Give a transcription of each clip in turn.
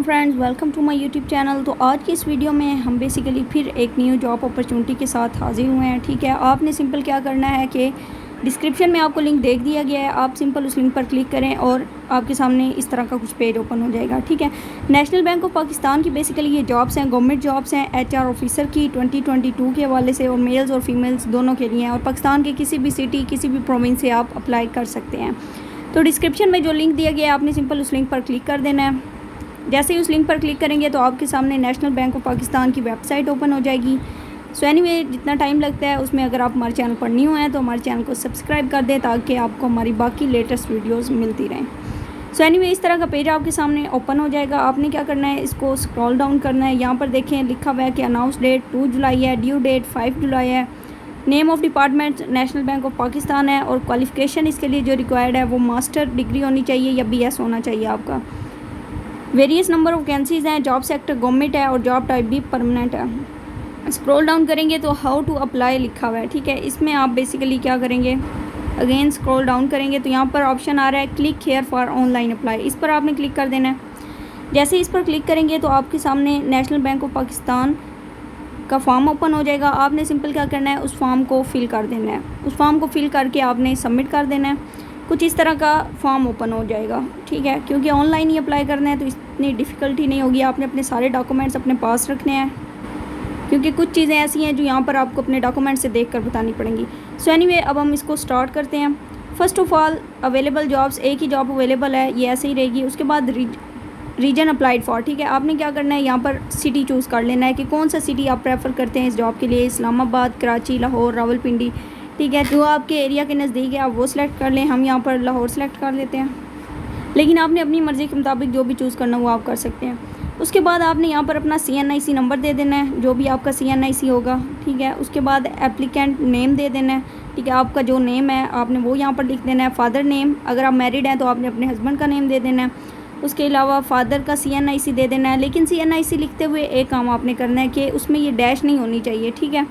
Friends, welcome to my YouTube channel. तो आज की इस वीडियो में हम बेसिकली फिर एक न्यू जॉब अपॉर्चुनिटी के साथ हाजिर हुए हैं। ठीक है, आपने सिंपल क्या करना है कि डिस्क्रिप्शन में आपको लिंक देख दिया गया है, आप सिंपल उस लिंक पर क्लिक करें और आपके सामने इस तरह का कुछ पेज ओपन हो जाएगा। ठीक है, नेशनल बैंक ऑफ पाकिस्तान की बेसिकली ये जॉब्स हैं, गवर्नमेंट जॉब्स हैं, HR ऑफिसर की 2022 के हवाले से, और मेल्स और फीमेल्स दोनों के लिए हैं, और पाकिस्तान के किसी भी सिटी किसी भी प्रोविंस से आप अप्लाई कर सकते हैं। तो डिस्क्रिप्शन में जो लिंक दिया गया है आपने सिंपल उस लिंक पर क्लिक कर देना है। जैसे ही उस लिंक पर क्लिक करेंगे तो आपके सामने नेशनल बैंक ऑफ पाकिस्तान की वेबसाइट ओपन हो जाएगी। सो एनीवे, जितना टाइम लगता है उसमें अगर आप हमारे चैनल पर न्यू हैं तो हमारे चैनल को सब्सक्राइब कर दें ताकि आपको हमारी बाकी लेटेस्ट वीडियोस मिलती रहें। सो एनीवे, इस तरह का पेज आपके सामने ओपन हो जाएगा। आपने क्या करना है, इसको स्क्रॉल डाउन करना है। यहाँ पर देखें लिखा हुआ है कि अनाउंस डेट 2 जुलाई है, ड्यू डेट 5 जुलाई है, name of department national bank of Pakistan है, और क्वालिफ़िकेशन इसके लिए जो रिक्वायर्ड है वो मास्टर डिग्री होनी चाहिए या BS होना चाहिए आपका। वेरियस नंबर ऑफ वैकेंसीज़ हैं, जॉब सेक्टर गवर्नमेंट है और जॉब टाइप भी परमानेंट है। स्क्रॉल डाउन करेंगे तो हाउ टू अप्लाई लिखा हुआ है। ठीक है, इसमें आप बेसिकली क्या करेंगे, अगेन स्क्रॉल डाउन करेंगे तो यहाँ पर ऑप्शन आ रहा है click here for online apply. इस पर आपने क्लिक कर देना है। जैसे इस पर क्लिक करेंगे तो आपके सामने नेशनल बैंक ऑफ पाकिस्तान का फॉर्म ओपन हो जाएगा। आपने सिंपल क्या करना है, उस फॉर्म को फिल कर देना है। उस फॉर्म को फिल करके आपने सबमिट कर देना है। कुछ इस तरह का फॉर्म ओपन हो जाएगा। ठीक है, क्योंकि ऑनलाइन ही अप्लाई करना है तो इतनी डिफ़िकल्टी नहीं होगी। आपने अपने सारे डॉक्यूमेंट्स अपने पास रखने हैं, क्योंकि कुछ चीज़ें ऐसी हैं जो यहाँ पर आपको अपने डॉक्यूमेंट से देख कर बतानी पड़ेंगी। सो एनीवे, अब हम इसको स्टार्ट करते हैं। First of all available jobs, एक ही जॉब अवेलेबल है, ये ऐसे ही रहेगी। उसके बाद रीजन अप्लाइड फॉर। ठीक है, आपने क्या करना है, यहाँ पर सिटी चूज़ कर लेना है कि कौन सा सिटी आप प्रेफर करते हैं इस जॉब के लिए। इस्लामाबाद, कराची, लाहौर, रावलपिंडी। ठीक है, जो आपके एरिया के नज़दीक है आप वो सिलेक्ट कर लें। हम यहाँ पर लाहौर सेलेक्ट कर लेते हैं, लेकिन आपने अपनी मर्ज़ी के मुताबिक जो भी चूज़ करना वो आप कर सकते हैं। उसके बाद आपने यहाँ पर अपना CNIC नंबर दे देना है, जो भी आपका CNIC होगा। ठीक है, उसके बाद एप्लीकेंट नेम दे देना है। ठीक है, आपका जो नेम है आपने वो यहाँ पर लिख देना है। फादर नेम, अगर आप मैरिड हैं तो आपने अपने हस्बैंड का नेम दे देना है। उसके अलावा फादर का CNIC दे देना है, लेकिन CNIC लिखते हुए एक काम आपने करना है कि उसमें ये डैश नहीं होनी चाहिए। ठीक है,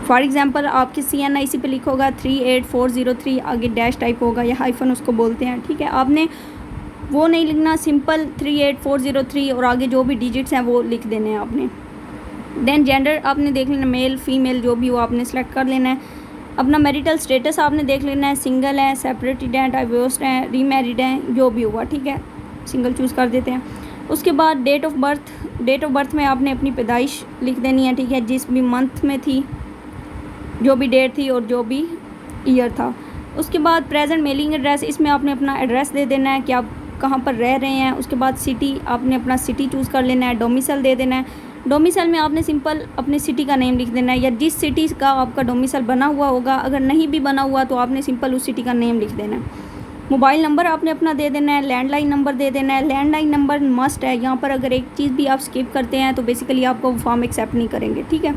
फॉर एग्ज़ाम्पल आपके CNIC पे लिखा होगा 38403, आगे डैश टाइप होगा या हाइफन उसको बोलते हैं। ठीक है, आपने वो नहीं लिखना, सिंपल 38403 और आगे जो भी डिजिट्स हैं वो लिख देने हैं आपने। देन जेंडर आपने देख लेना, मेल फीमेल जो भी हो आपने सेलेक्ट कर लेना है। अपना मैरिटल स्टेटस आपने देख लेना है, सिंगल है, सेपरेटेड हैं, डाइवोर्स्ड हैं, रीमैरिड हैं, जो भी हुआ। ठीक है, सिंगल चूज़ कर देते हैं। उसके बाद डेट ऑफ बर्थ में आपने अपनी पैदाइश लिख देनी है। ठीक है, जिस भी मंथ में थी, जो भी डेट थी और जो भी ईयर था। उसके बाद प्रेजेंट मेलिंग एड्रेस, इसमें आपने अपना एड्रेस दे देना है कि आप कहाँ पर रह रहे हैं। उसके बाद सिटी, आपने अपना सिटी चूज़ कर लेना है। डोमिसाइल दे देना है। डोमिसाइल में आपने सिंपल अपने सिटी का नेम लिख देना है, या जिस सिटी का आपका डोमिसाइल बना हुआ होगा। अगर नहीं भी बना हुआ तो आपने सिंपल उस सिटी का नेम लिख देना है। मोबाइल नंबर आपने अपना दे देना है। लैंडलाइन नंबर दे देना है। लैंडलाइन नंबर मस्ट है, यहाँ पर अगर एक चीज़ भी आप स्किप करते हैं तो बेसिकली आपको वो फॉर्म एक्सेप्ट नहीं करेंगे। ठीक है,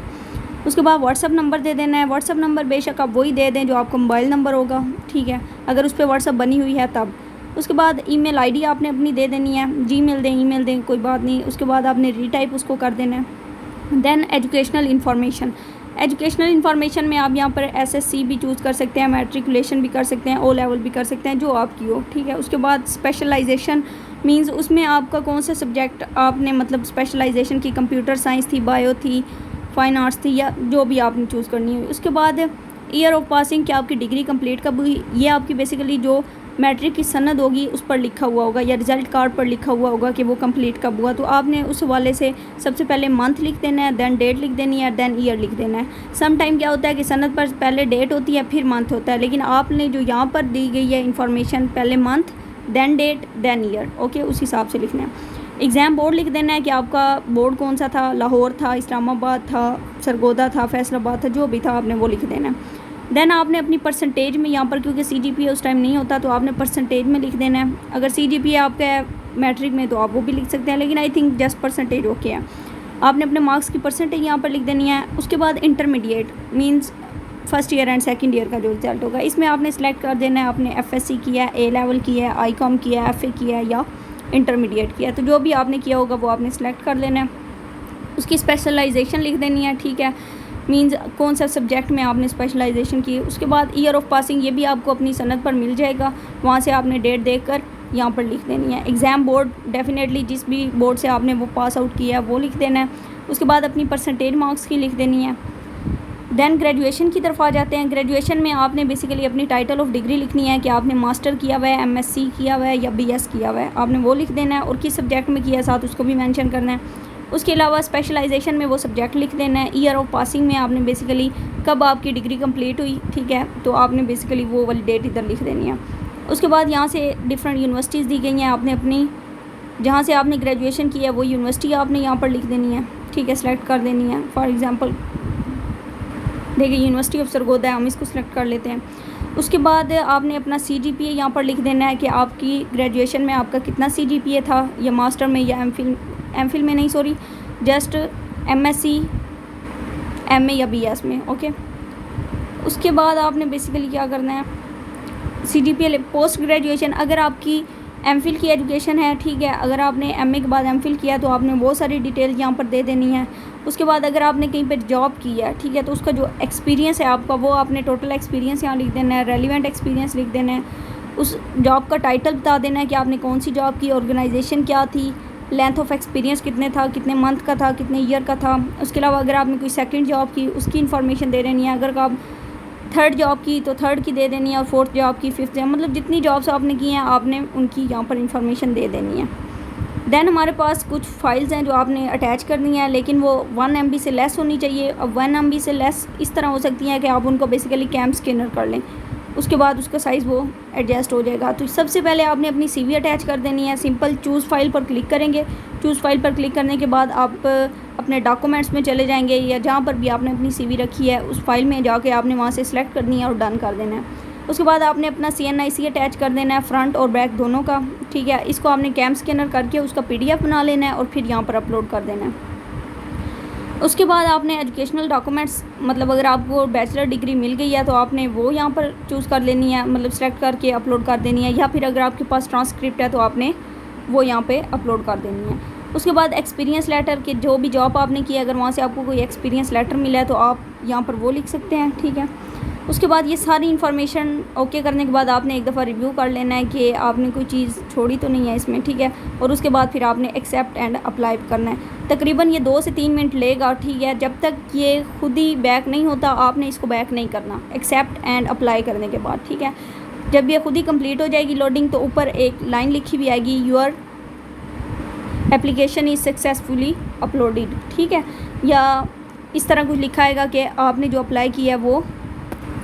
उसके बाद व्हाट्सअप नंबर दे देना है। व्हाट्सअप नंबर बेशक आप वही दे दें जो आपका मोबाइल नंबर होगा। ठीक है, अगर उस पर व्हाट्सअप बनी हुई है तब। उसके बाद ईमेल ID आपने अपनी दे देनी है। Gmail दें, ईमेल दें, कोई बात नहीं। उसके बाद आपने रीटाइप उसको कर देना है। Then educational information, educational information में आप यहाँ पर SSC भी चूज़ कर सकते हैं, मैट्रिकुलेशन भी कर सकते हैं, O लेवल भी कर सकते हैं, जो आपकी हो। ठीक है, उसके बाद स्पेशलाइजेशन मींस उसमें आपका कौन सा सब्जेक्ट आपने मतलब स्पेशलाइजेशन की, कंप्यूटर साइंस थी, बायो थी, फाइन आर्ट्स थी, या जो भी आपने चूज़ करनी हुई। उसके बाद ईयर ऑफ पासिंग, क्या आपकी डिग्री कंप्लीट कब हुई, ये आपकी बेसिकली जो मैट्रिक की सनद होगी उस पर लिखा हुआ होगा, या रिज़ल्ट कार्ड पर लिखा हुआ होगा कि वो कंप्लीट कब हुआ। तो आपने उस हवाले से सबसे पहले मंथ लिख देना है, देन डेट लिख देनी है, देन ईयर लिख देना है। सम टाइम क्या होता है कि सनद पर पहले डेट होती है फिर मंथ होता है, लेकिन आपने जो यहाँ पर दी गई है इन्फॉर्मेशन, पहले month then date then year. Okay, उस हिसाब से लिखना है। एग्ज़ाम बोर्ड लिख देना है कि आपका बोर्ड कौन सा था, लाहौर था, इस्लामाबाद था, सरगोदा था, फैसलाबाद था, जो भी था आपने वो लिख देना है। देन आपने अपनी परसेंटेज में यहाँ पर, क्योंकि CGPA उस टाइम नहीं होता तो आपने परसेंटेज में लिख देना है। अगर CGPA आपका है मैट्रिक में तो आप वो भी लिख सकते हैं, लेकिन I think just percentage okay है। आपने अपने मार्क्स की परसेंटेज यहाँ पर लिख देनी है। उसके बाद intermediate means first year and second year का जो रिजल्ट होगा, इसमें आपने सेलेक्ट कर देना है आपने FSC किया है, A लेवल किया है, ICOM किया है, FA किया है या इंटरमीडिएट किया है। तो जो भी आपने किया होगा वो आपने सेलेक्ट कर लेना है। उसकी स्पेशलाइजेशन लिख देनी है। ठीक है, मींस कौन सा सब्जेक्ट में आपने स्पेशलाइजेशन की। उसके बाद ईयर ऑफ पासिंग, ये भी आपको अपनी सनद पर मिल जाएगा, वहाँ से आपने डेट देखकर यहाँ पर लिख देनी है। एग्ज़ाम बोर्ड डेफिनेटली जिस भी बोर्ड से आपने वो पास आउट किया है वो लिख देना है। उसके बाद अपनी परसेंटेज मार्क्स की लिख देनी है। देन ग्रेजुएशन की तरफ आ जाते हैं। ग्रेजुएशन में आपने बेसिकली अपनी टाइटल ऑफ डिग्री लिखनी है कि आपने मास्टर किया हुआ है, एमएससी किया हुआ है या बीएस किया हुआ है, आपने वो लिख देना है और किस सब्जेक्ट में किया है साथ उसको भी मेंशन करना है। उसके अलावा स्पेशलाइजेशन में वो सब्जेक्ट लिख देना है। ईयर ऑफ पासिंग में आपने बेसिकली कब आपकी डिग्री कंप्लीट हुई, ठीक है, तो आपने बेसिकली वो वाली डेट इधर लिख देनी है। उसके बाद यहाँ से डिफरेंट यूनिवर्सिटीज़ दी गई हैं, आपने अपनी जहाँ से आपने ग्रेजुएशन किया है वो यूनिवर्सिटी आपने यहाँ पर लिख देनी है, ठीक है, सेलेक्ट कर देनी है। फॉर एग्ज़ाम्पल देखिए यूनिवर्सिटी ऑफ सरगोदा है, हम इसको सिलेक्ट कर लेते हैं। उसके बाद आपने अपना CGPA यहाँ पर लिख देना है कि आपकी ग्रेजुएशन में आपका कितना CGPA था, या मास्टर में या एमफिल में नहीं, सॉरी, जस्ट MSc, MA या BS में, ओके। उसके बाद आपने बेसिकली क्या करना है, CGPA पोस्ट ग्रेजुएशन, अगर आपकी एमफिल की एजुकेशन है, ठीक है, अगर आपने MA के बाद एमफिल किया तो आपने वो सारी डिटेल यहाँ पर दे देनी है। उसके बाद अगर आपने कहीं पर जॉब की है, ठीक है, तो उसका जो एक्सपीरियंस है आपका वो आपने टोटल एक्सपीरियंस यहाँ लिख देना है, रेलिवेंट एक्सपीरियंस लिख देना है। उस जॉब का टाइटल बता देना है कि आपने कौन सी जॉब की, ऑर्गेनाइजेशन क्या थी, लेंथ ऑफ एक्सपीरियंस कितने था, कितने मंथ का था, कितने ईयर का था। उसके अलावा अगर आपने कोई सेकंड जॉब की उसकी इन्फॉर्मेशन दे देनी है। अगर आप थर्ड जॉब की तो थर्ड की दे देनी है, और फोर्थ जॉब की, फिफ्थ जॉब, मतलब जितनी जॉब्स आपने की हैं आपने उनकी यहाँ पर इन्फॉर्मेशन दे देनी है। देन हमारे पास कुछ फाइल्स हैं जो आपने अटैच करनी है, लेकिन वो 1 MB से लेस होनी चाहिए। अब 1 MB से लेस इस तरह हो सकती हैं कि आप उनको बेसिकली कैम स्कैनर कर लें, उसके बाद उसका साइज़ वो एडजस्ट हो जाएगा। तो सबसे पहले आपने अपनी CV अटैच कर देनी है। सिंपल चूज़ फाइल पर क्लिक करेंगे। चूज़ फाइल पर क्लिक करने के बाद आप अपने डॉक्यूमेंट्स में चले जाएंगे, या जहाँ पर भी आपने अपनी CV रखी है उस फाइल में जाके आपने वहाँ से सिलेक्ट करनी है और डन कर देना है। उसके बाद आपने अपना CNIC अटैच कर देना है, फ्रंट और बैक दोनों का, ठीक है। इसको आपने कैम स्कैनर करके उसका PDF बना लेना है और फिर यहाँ पर अपलोड कर देना है। उसके बाद आपने एजुकेशनल डॉक्यूमेंट्स, मतलब अगर आपको बैचलर डिग्री मिल गई है तो आपने वो यहाँ पर चूज़ कर लेनी है, मतलब सेलेक्ट करके अपलोड कर देनी है, या फिर अगर आपके पास ट्रांसक्रिप्ट है तो आपने वो यहाँ पे अपलोड कर देनी है। उसके बाद एक्सपीरियंस लेटर के जो भी जॉब आपने की है, अगर वहाँ से आपको कोई एक्सपीरियंस लेटर मिला है तो आप यहाँ पर वो लिख सकते हैं, ठीक है। उसके बाद ये सारी इन्फॉर्मेशन ओके करने के बाद आपने एक दफ़ा रिव्यू कर लेना है कि आपने कोई चीज़ छोड़ी तो नहीं है इसमें, ठीक है। और उसके बाद फिर आपने एक्सेप्ट एंड अप्लाई करना है। तकरीबन ये 2 से 3 मिनट लेगा, ठीक है। जब तक ये खुद ही बैक नहीं होता आपने इसको बैक नहीं करना, एक्सेप्ट एंड अप्लाई करने के बाद, ठीक है। जब ये खुद ही कंप्लीट हो जाएगी लोडिंग तो ऊपर एक लाइन लिखी हुई आएगी, your application is successfully uploaded, ठीक है, या इस तरह कुछ लिखा आएगा कि आपने जो अप्लाई किया है वो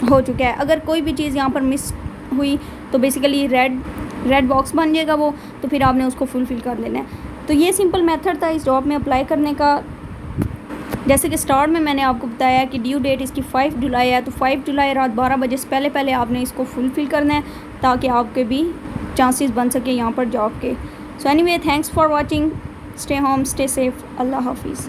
हो चुका है। अगर कोई भी चीज़ यहाँ पर मिस हुई तो बेसिकली रेड बॉक्स बन जाएगा वो, तो फिर आपने उसको फुलफ़िल कर लेना है। तो ये सिंपल मेथड था इस जॉब में अप्लाई करने का। जैसे कि स्टार्ट में मैंने आपको बताया कि ड्यू डेट इसकी 5 जुलाई है, तो 5 जुलाई रात 12 बजे से पहले आपने इसको फुलफ़िल करना है ताकि आपके भी चांसेस बन सके यहाँ पर जॉब के। So anyway, thanks for watching, stay home, stay safe, अल्लाह हाफिज़।